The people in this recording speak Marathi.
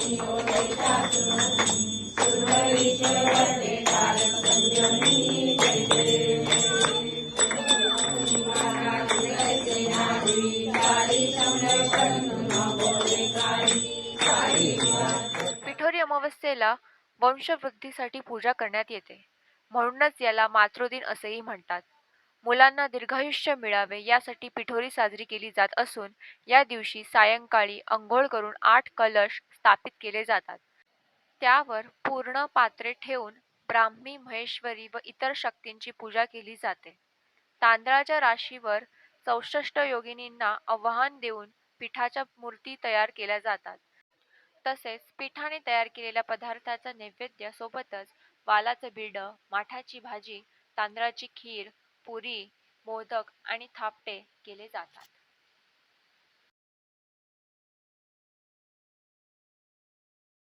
पिठोरी अमावस्येला वंशवृद्धीसाठी पूजा करण्यात येते. म्हणूनच याला मातृदिन असेही म्हणतात. मुलांना दीर्घायुष्य मिळावे यासाठी पिठोरी साजरी केली जात असून या दिवशी सायंकाळी अंघोळ करून 8 कलश स्थापित केले जातात. त्यावर पूर्ण पात्रे ठेवून ब्राह्मी, महेश्वरी व इतर शक्तींची पूजा केली जाते. तांदळाच्या राशीवर 64 योगिनींना आवाहन देऊन पिठाच्या मूर्ती तयार केल्या जातात. तसेच पिठाने तयार केलेल्या पदार्थाचा नैवेद्य सोबतच वालाचं बिरडं, माठाची भाजी, तांदळाची खीर, पुरी, मोदक आणि थापटे केले जातात.